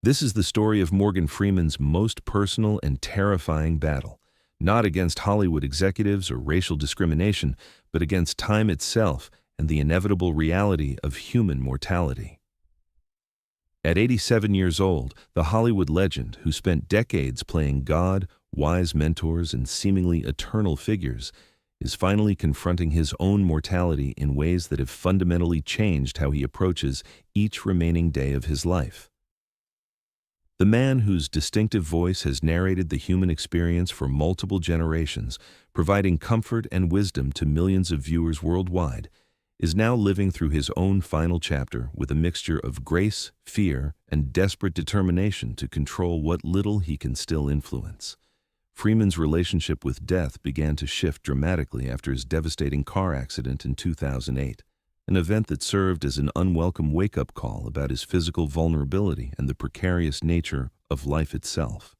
This is the story of Morgan Freeman's most personal and terrifying battle, not against Hollywood executives or racial discrimination, but against time itself and the inevitable reality of human mortality. At 87 years old, the Hollywood legend, who spent decades playing God, wise mentors, and seemingly eternal figures, is finally confronting his own mortality in ways that have fundamentally changed how he approaches each remaining day of his life. The man whose distinctive voice has narrated the human experience for multiple generations, providing comfort and wisdom to millions of viewers worldwide, is now living through his own final chapter with a mixture of grace, fear, and desperate determination to control what little he can still influence. Freeman's relationship with death began to shift dramatically after his devastating car accident in 2008, an event that served as an unwelcome wake-up call about his physical vulnerability and the precarious nature of life itself.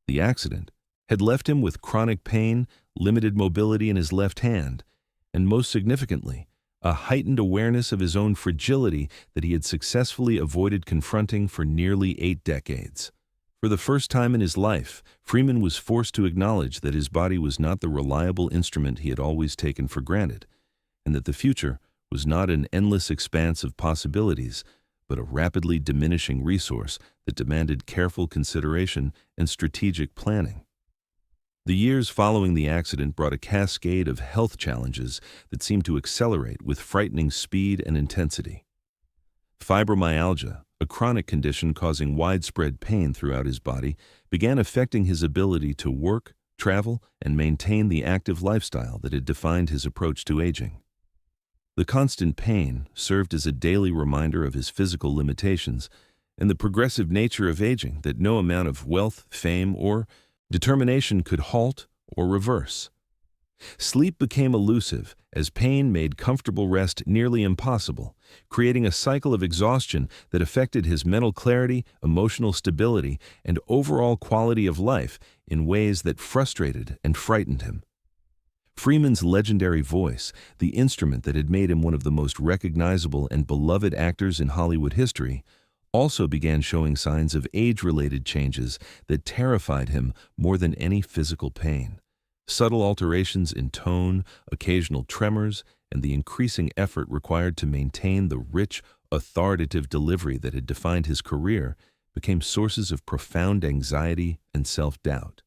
The accident had left him with chronic pain, limited mobility in his left hand, and most significantly, a heightened awareness of his own fragility that he had successfully avoided confronting for nearly 8 decades. For the first time in his life, Freeman was forced to acknowledge that his body was not the reliable instrument he had always taken for granted, and that the future was not an endless expanse of possibilities, but a rapidly diminishing resource that demanded careful consideration and strategic planning. The years following the accident brought a cascade of health challenges that seemed to accelerate with frightening speed and intensity. Fibromyalgia, a chronic condition causing widespread pain throughout his body, began affecting his ability to work, travel, and maintain the active lifestyle that had defined his approach to aging. The constant pain served as a daily reminder of his physical limitations and the progressive nature of aging that no amount of wealth, fame, or determination could halt or reverse. Sleep became elusive as pain made comfortable rest nearly impossible, creating a cycle of exhaustion that affected his mental clarity, emotional stability, and overall quality of life in ways that frustrated and frightened him. Freeman's legendary voice, the instrument that had made him one of the most recognizable and beloved actors in Hollywood history, also began showing signs of age-related changes that terrified him more than any physical pain. Subtle alterations in tone, occasional tremors, and the increasing effort required to maintain the rich, authoritative delivery that had defined his career became sources of profound anxiety and self-doubt.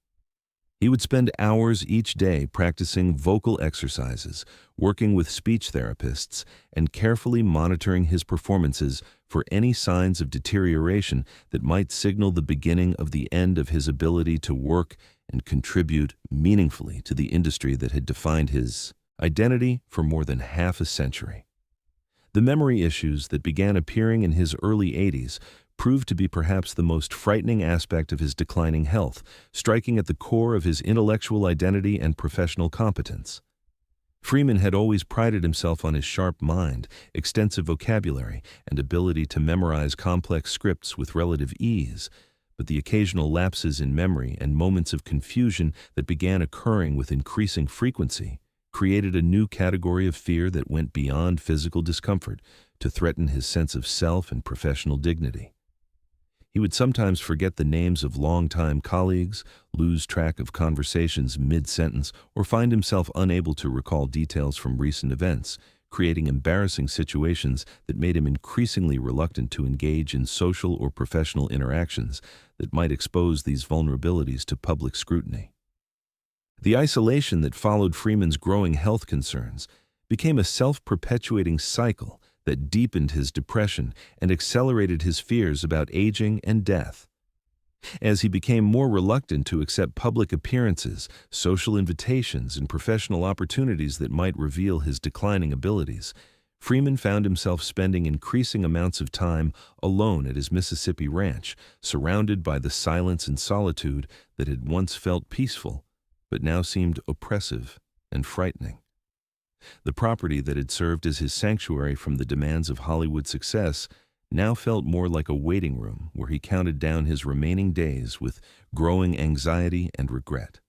He would spend hours each day practicing vocal exercises, working with speech therapists, and carefully monitoring his performances for any signs of deterioration that might signal the beginning of the end of his ability to work and contribute meaningfully to the industry that had defined his identity for more than half a century. The memory issues that began appearing in his early 80s proved to be perhaps the most frightening aspect of his declining health, striking at the core of his intellectual identity and professional competence. Freeman had always prided himself on his sharp mind, extensive vocabulary, and ability to memorize complex scripts with relative ease, but the occasional lapses in memory and moments of confusion that began occurring with increasing frequency created a new category of fear that went beyond physical discomfort to threaten his sense of self and professional dignity. He would sometimes forget the names of longtime colleagues, lose track of conversations mid-sentence, or find himself unable to recall details from recent events, creating embarrassing situations that made him increasingly reluctant to engage in social or professional interactions that might expose these vulnerabilities to public scrutiny. The isolation that followed Freeman's growing health concerns became a self-perpetuating cycle that deepened his depression and accelerated his fears about aging and death. As he became more reluctant to accept public appearances, social invitations, and professional opportunities that might reveal his declining abilities, Freeman found himself spending increasing amounts of time alone at his Mississippi ranch, surrounded by the silence and solitude that had once felt peaceful, but now seemed oppressive and frightening. The property that had served as his sanctuary from the demands of Hollywood success now felt more like a waiting room where he counted down his remaining days with growing anxiety and regret.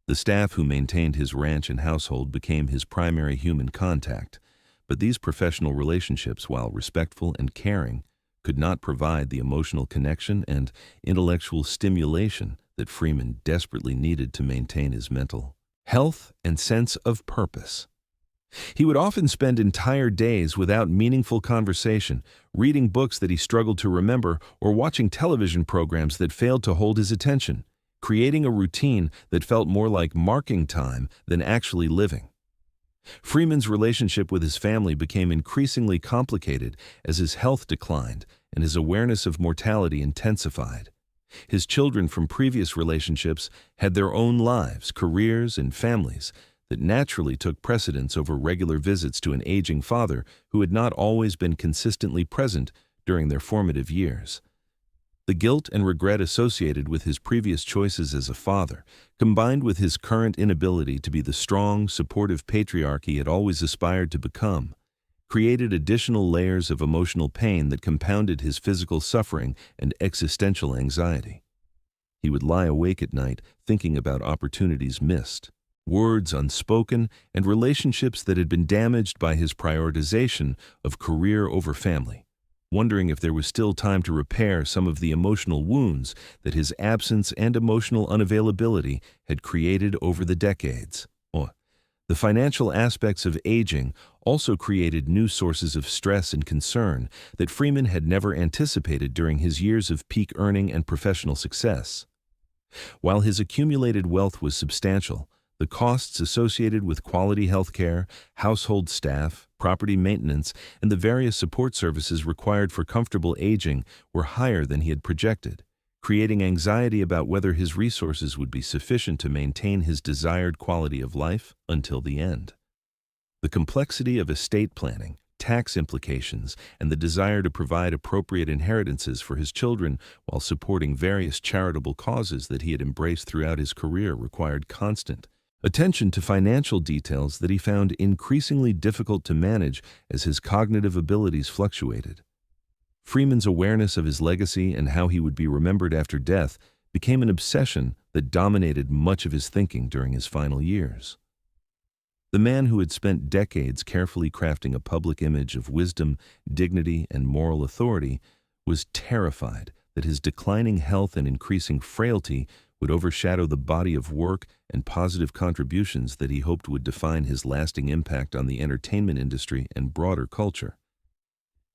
The staff who maintained his ranch and household became his primary human contact, but these professional relationships, while respectful and caring, could not provide the emotional connection and intellectual stimulation that Freeman desperately needed to maintain his mental health and sense of purpose. He would often spend entire days without meaningful conversation, reading books that he struggled to remember, or watching television programs that failed to hold his attention, creating a routine that felt more like marking time than actually living. Freeman's relationship with his family became increasingly complicated as his health declined and his awareness of mortality intensified. His children from previous relationships had their own lives, careers, and families that naturally took precedence over regular visits to an aging father who had not always been consistently present during their formative years. The guilt and regret associated with his previous choices as a father, combined with his current inability to be the strong, supportive patriarch he had always aspired to become, created additional layers of emotional pain that compounded his physical suffering and existential anxiety. He would lie awake at night thinking about opportunities missed, words unspoken, and relationships that had been damaged by his prioritization of career over family, wondering if there was still time to repair some of the emotional wounds that his absence and emotional unavailability had created over the decades. The financial aspects of aging also created new sources of stress and concern that Freeman had never anticipated during his years of peak earning and professional success. While his accumulated wealth was substantial, the costs associated with quality health care, household staff, property maintenance, and the various support services required for comfortable aging were higher than he had projected, creating anxiety about whether his resources would be sufficient to maintain his desired quality of life until the end. The complexity of estate planning, tax implications, and the desire to provide appropriate inheritances for his children while supporting various charitable causes that he had embraced throughout his career required constant attention to financial details that he found increasingly difficult to manage as his cognitive abilities fluctuated. Freeman's awareness of his legacy and how he would be remembered after death became an obsession that dominated much of his thinking during his final years. The man who had spent decades carefully crafting a public image of wisdom, dignity, and moral authority was terrified that his declining health and increasing frailty would overshadow the body of work and positive contributions that he hoped would define his lasting impact on the entertainment industry and broader culture.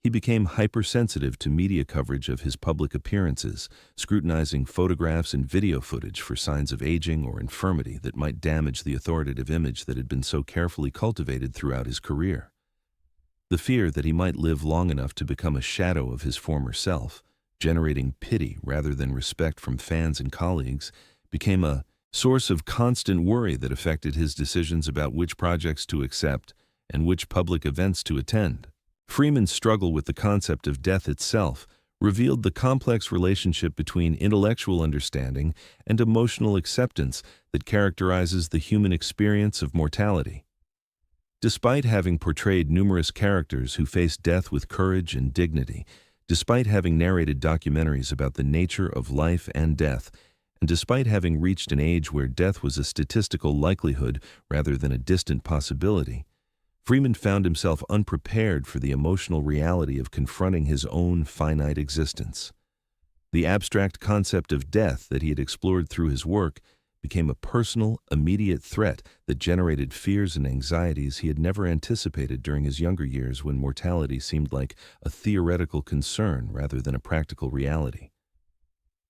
He became hypersensitive to media coverage of his public appearances, scrutinizing photographs and video footage for signs of aging or infirmity that might damage the authoritative image that had been so carefully cultivated throughout his career. The fear that he might live long enough to become a shadow of his former self, generating pity rather than respect from fans and colleagues, became a source of constant worry that affected his decisions about which projects to accept and which public events to attend. Freeman's struggle with the concept of death itself revealed the complex relationship between intellectual understanding and emotional acceptance that characterizes the human experience of mortality. Despite having portrayed numerous characters who faced death with courage and dignity, despite having narrated documentaries about the nature of life and death, and despite having reached an age where death was a statistical likelihood rather than a distant possibility, Freeman found himself unprepared for the emotional reality of confronting his own finite existence. The abstract concept of death that he had explored through his work became a personal, immediate threat that generated fears and anxieties he had never anticipated during his younger years when mortality seemed like a theoretical concern rather than a practical reality.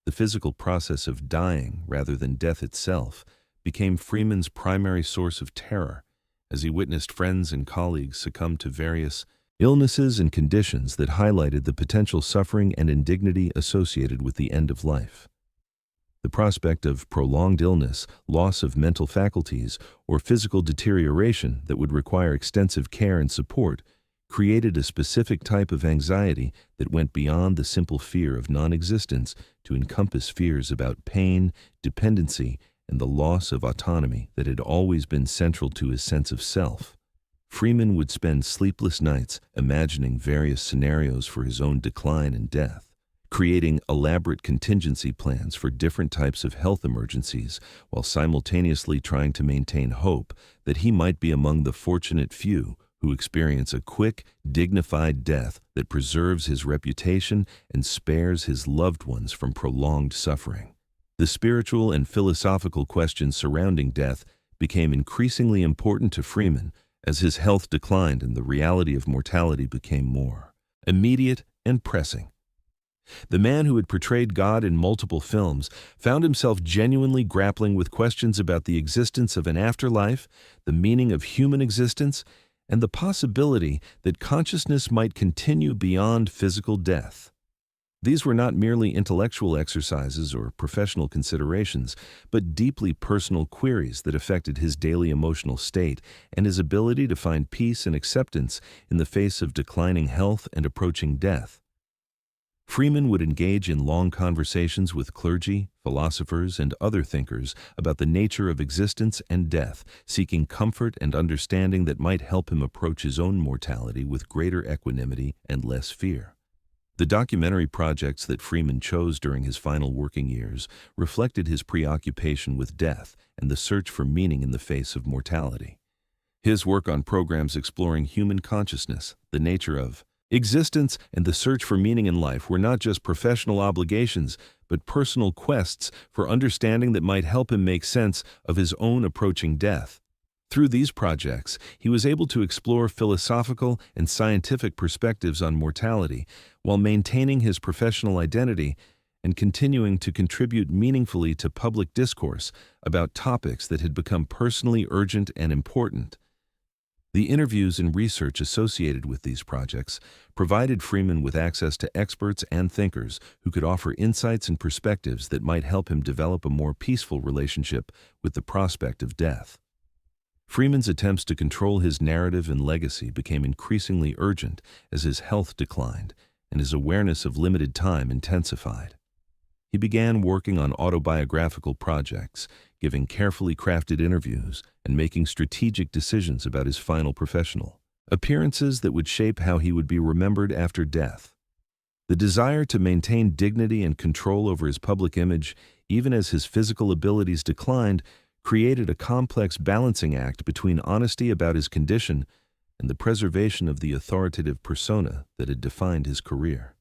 The physical process of dying rather than death itself became Freeman's primary source of terror, as he witnessed friends and colleagues succumb to various illnesses and conditions that highlighted the potential suffering and indignity associated with the end of life. The prospect of prolonged illness, loss of mental faculties, or physical deterioration that would require extensive care and support created a specific type of anxiety that went beyond the simple fear of non-existence to encompass fears about pain, dependency, and the loss of autonomy that had always been central to his sense of self. Freeman would spend sleepless nights imagining various scenarios for his own decline and death, creating elaborate contingency plans for different types of health emergencies while simultaneously trying to maintain hope that he might be among the fortunate few who experience a quick, dignified death that preserves his reputation and spares his loved ones from prolonged suffering. The spiritual and philosophical questions surrounding death became increasingly important to Freeman as his health declined and the reality of mortality became more immediate and pressing. The man who had portrayed God in multiple films found himself genuinely grappling with questions about the existence of an afterlife, the meaning of human existence, and the possibility that consciousness might continue beyond physical death. These were not merely intellectual exercises or professional considerations, but deeply personal queries that affected his daily emotional state and his ability to find peace and acceptance in the face of declining health and approaching death. Freeman would engage in long conversations with clergy, philosophers, and other thinkers about the nature of existence and death, seeking comfort and understanding that might help him approach his own mortality with greater equanimity and less fear. The documentary projects that Freeman chose during his final working years reflected his preoccupation with death and the search for meaning in the face of mortality. His work on programs exploring human consciousness, the nature of existence, and the search for meaning in life were not just professional obligations, but personal quests for understanding that might help him make sense of his own approaching death. Through these projects, he was able to explore philosophical and scientific perspectives on mortality while maintaining his professional identity and continuing to contribute meaningfully to public discourse about topics that had become personally urgent and important. The interviews and research associated with these projects provided Freeman with access to experts and thinkers who could offer insights and perspectives that might help him develop a more peaceful relationship with the prospect of death. Freeman's attempts to control his narrative and legacy became increasingly urgent as his health declined and his awareness of limited time intensified. He began working on autobiographical projects, giving carefully crafted interviews, and making strategic decisions about his final professional appearances that would shape how he would be remembered after death. The desire to maintain dignity and control over his public image, even as his physical abilities declined, created a complex balancing act between honesty about his condition and the preservation of the authoritative persona that had defined his career.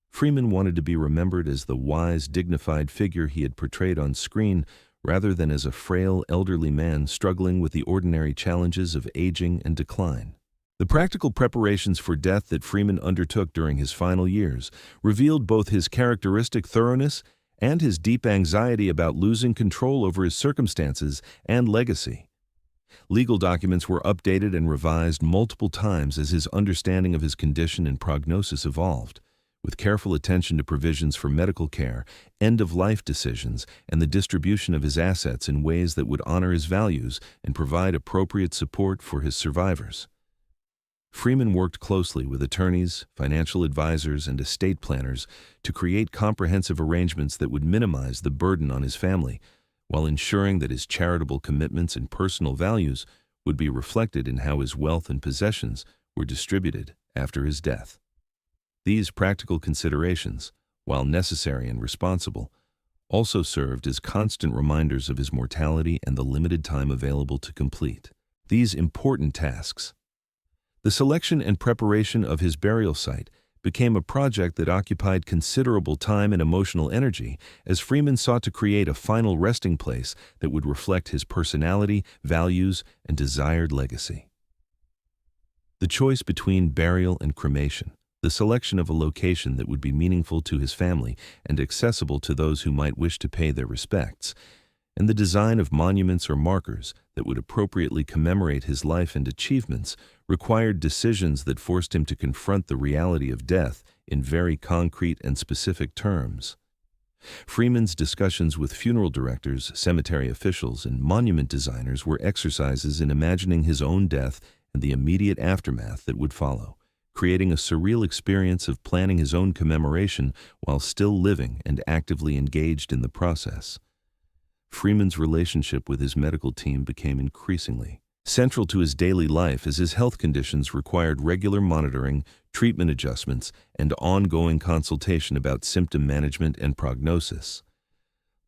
Freeman wanted to be remembered as the wise, dignified figure he had portrayed on screen rather than as a frail, elderly man struggling with the ordinary challenges of aging and decline. The practical preparations for death that Freeman undertook during his final years revealed both his characteristic thoroughness and his deep anxiety about losing control over his circumstances and legacy. Legal documents were updated and revised multiple times as his understanding of his condition and prognosis evolved, with careful attention to provisions for medical care, end-of-life decisions, and the distribution of his assets in ways that would honor his values and provide appropriate support for his survivors. Freeman worked closely with attorneys, financial advisors, and estate planners to create comprehensive arrangements that would minimize the burden on his family, while ensuring that his charitable commitments and personal values would be reflected in how his wealth and possessions were distributed after his death. These practical considerations, while necessary and responsible, also served as constant reminders of his mortality and the limited time available to complete these important tasks. The selection and preparation of his burial site became a project that occupied considerable time and emotional energy as Freeman sought to create a final resting place that would reflect his personality, values, and desired legacy. The choice between burial and cremation, the selection of a location that would be meaningful to his family and accessible to those who might wish to pay their respects, and the design of monuments or markers that would appropriately commemorate his life and achievements required decisions that forced him to confront the reality of death in very concrete and specific terms. Freeman's discussions with funeral directors, cemetery officials, and monument designers were exercises in imagining his own death and the immediate aftermath that would follow, creating a surreal experience of planning his own commemoration while still living and actively engaged in the process. Freeman's relationship with his medical team became increasingly central to his daily life as his health conditions required regular monitoring, treatment adjustments, and ongoing consultation about symptom management and prognosis.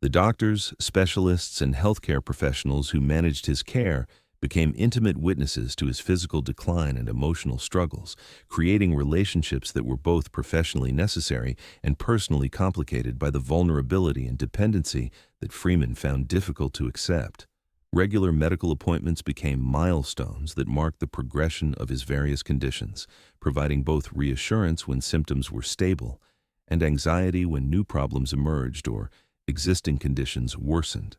The doctors, specialists, and healthcare professionals who managed his care became intimate witnesses to his physical decline and emotional struggles, creating relationships that were both professionally necessary and personally complicated by the vulnerability and dependency that Freeman found difficult to accept. Regular medical appointments became milestones that marked the progression of his various conditions, providing both reassurance when symptoms were stable and anxiety when new problems emerged or existing conditions worsened.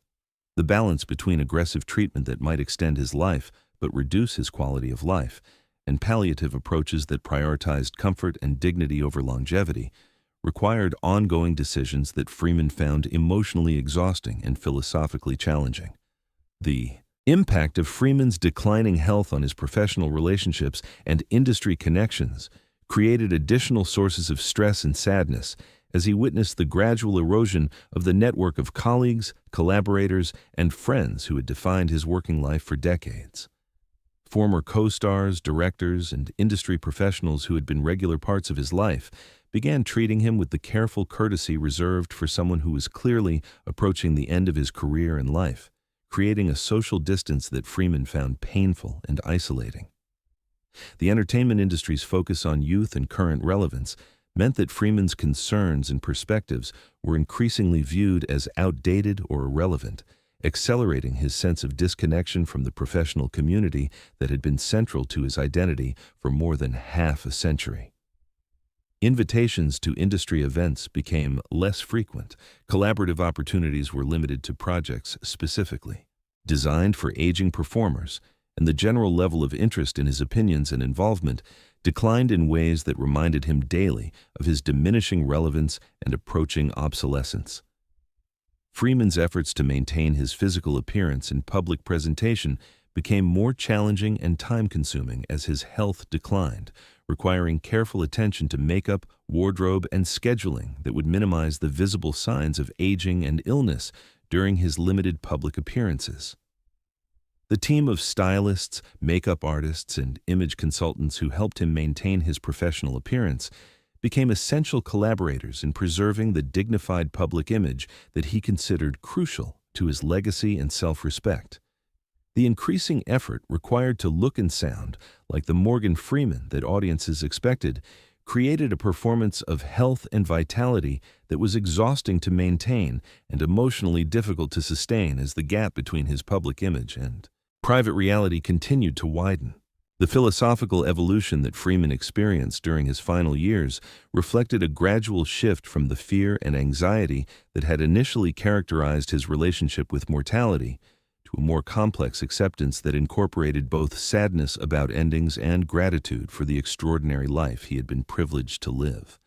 The balance between aggressive treatment that might extend his life but reduce his quality of life, and palliative approaches that prioritized comfort and dignity over longevity, required ongoing decisions that Freeman found emotionally exhausting and philosophically challenging. The impact of Freeman's declining health on his professional relationships and industry connections created additional sources of stress and sadness as he witnessed the gradual erosion of the network of colleagues, collaborators, and friends who had defined his working life for decades. Former co-stars, directors, and industry professionals who had been regular parts of his life began treating him with the careful courtesy reserved for someone who was clearly approaching the end of his career and life, creating a social distance that Freeman found painful and isolating. The entertainment industry's focus on youth and current relevance meant that Freeman's concerns and perspectives were increasingly viewed as outdated or irrelevant, accelerating his sense of disconnection from the professional community that had been central to his identity for more than half a century. Invitations to industry events became less frequent. Collaborative opportunities were limited to projects specifically designed for aging performers, and the general level of interest in his opinions and involvement declined in ways that reminded him daily of his diminishing relevance and approaching obsolescence. Freeman's efforts to maintain his physical appearance in public presentation became more challenging and time-consuming as his health declined, requiring careful attention to makeup, wardrobe, and scheduling that would minimize the visible signs of aging and illness during his limited public appearances. The team of stylists, makeup artists, and image consultants who helped him maintain his professional appearance became essential collaborators in preserving the dignified public image that he considered crucial to his legacy and self-respect. The increasing effort required to look and sound like the Morgan Freeman that audiences expected created a performance of health and vitality that was exhausting to maintain and emotionally difficult to sustain as the gap between his public image and private reality continued to widen. The philosophical evolution that Freeman experienced during his final years reflected a gradual shift from the fear and anxiety that had initially characterized his relationship with mortality to a more complex acceptance that incorporated both sadness about endings and gratitude for the extraordinary life he had been privileged to live.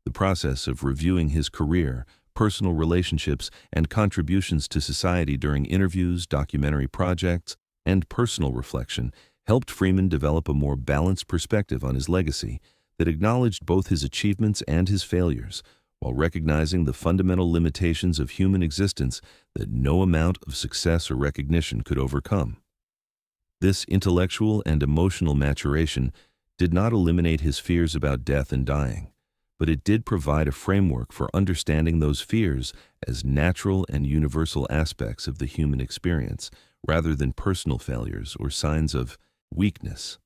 The process of reviewing his career, personal relationships, and contributions to society during interviews, documentary projects, and personal reflection helped Freeman develop a more balanced perspective on his legacy that acknowledged both his achievements and his failures, while recognizing the fundamental limitations of human existence that no amount of success or recognition could overcome. This intellectual and emotional maturation did not eliminate his fears about death and dying, but it did provide a framework for understanding those fears as natural and universal aspects of the human experience, rather than personal failures or signs of weakness.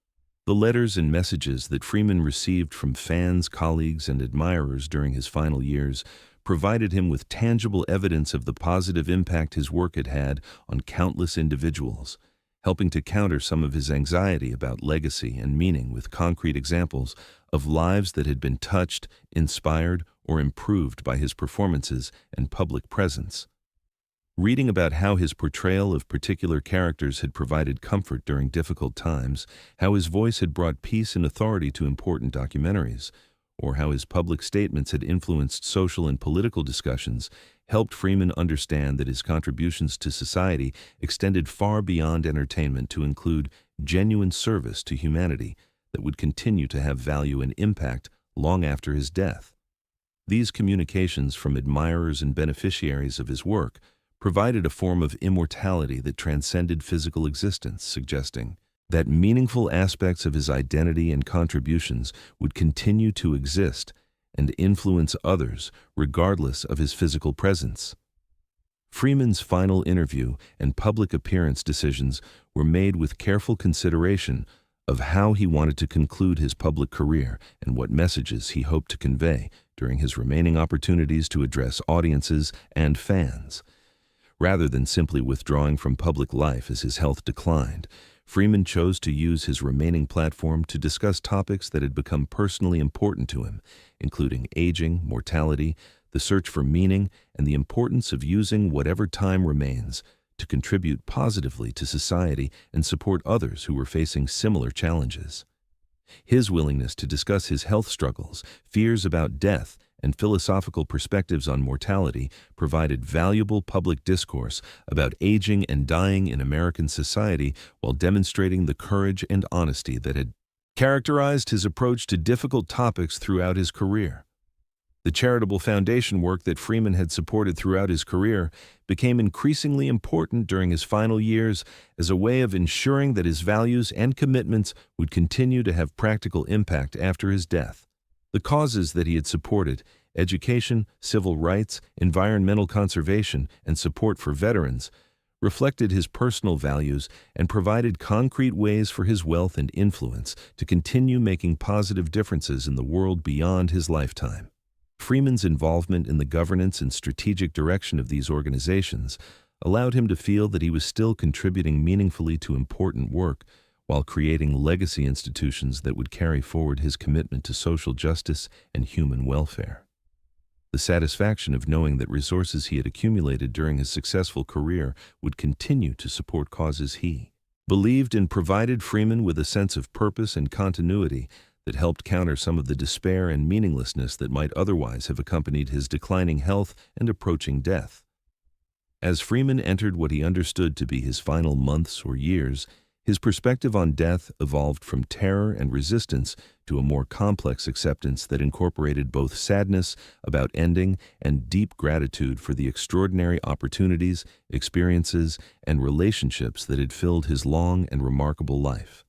The letters and messages that Freeman received from fans, colleagues, and admirers during his final years provided him with tangible evidence of the positive impact his work had had on countless individuals, helping to counter some of his anxiety about legacy and meaning with concrete examples of lives that had been touched, inspired, or improved by his performances and public presence. Reading about how his portrayal of particular characters had provided comfort during difficult times, how his voice had brought peace and authority to important documentaries, or how his public statements had influenced social and political discussions, helped Freeman understand that his contributions to society extended far beyond entertainment to include genuine service to humanity that would continue to have value and impact long after his death. These communications from admirers and beneficiaries of his work provided a form of immortality that transcended physical existence, suggesting that meaningful aspects of his identity and contributions would continue to exist and influence others regardless of his physical presence. Freeman's final interview and public appearance decisions were made with careful consideration of how he wanted to conclude his public career and what messages he hoped to convey during his remaining opportunities to address audiences and fans. Rather than simply withdrawing from public life as his health declined, Freeman chose to use his remaining platform to discuss topics that had become personally important to him, including aging, mortality, the search for meaning, and the importance of using whatever time remains to contribute positively to society and support others who were facing similar challenges. His willingness to discuss his health struggles, fears about death, and philosophical perspectives on mortality provided valuable public discourse about aging and dying in American society while demonstrating the courage and honesty that had characterized his approach to difficult topics throughout his career. The charitable foundation work that Freeman had supported throughout his career became increasingly important during his final years as a way of ensuring that his values and commitments would continue to have practical impact after his death. The causes that he had supported, education, civil rights, environmental conservation, and support for veterans, reflected his personal values and provided concrete ways for his wealth and influence to continue making positive differences in the world beyond his lifetime. Freeman's involvement in the governance and strategic direction of these organizations allowed him to feel that he was still contributing meaningfully to important work while creating legacy institutions that would carry forward his commitment to social justice and human welfare. The satisfaction of knowing that resources he had accumulated during his successful career would continue to support causes he believed in provided Freeman with a sense of purpose and continuity that helped counter some of the despair and meaninglessness that might otherwise have accompanied his declining health and approaching death. As Freeman entered what he understood to be his final months or years, his perspective on death evolved from terror and resistance to a more complex acceptance that incorporated both sadness about ending and deep gratitude for the extraordinary opportunities, experiences, and relationships that had filled his long and remarkable life.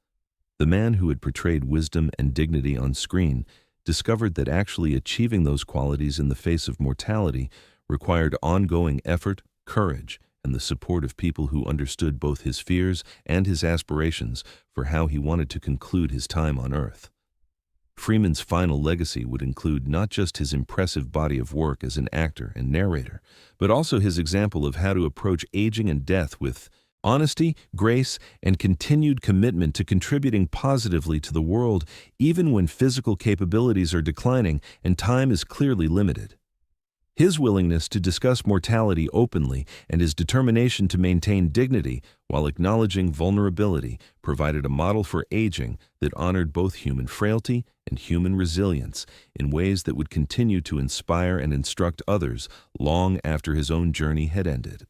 The man who had portrayed wisdom and dignity on screen discovered that actually achieving those qualities in the face of mortality required ongoing effort, courage, and the support of people who understood both his fears and his aspirations for how he wanted to conclude his time on Earth. Freeman's final legacy would include not just his impressive body of work as an actor and narrator, but also his example of how to approach aging and death with honesty, grace, and continued commitment to contributing positively to the world even when physical capabilities are declining and time is clearly limited. His willingness to discuss mortality openly and his determination to maintain dignity while acknowledging vulnerability provided a model for aging that honored both human frailty and human resilience in ways that would continue to inspire and instruct others long after his own journey had ended.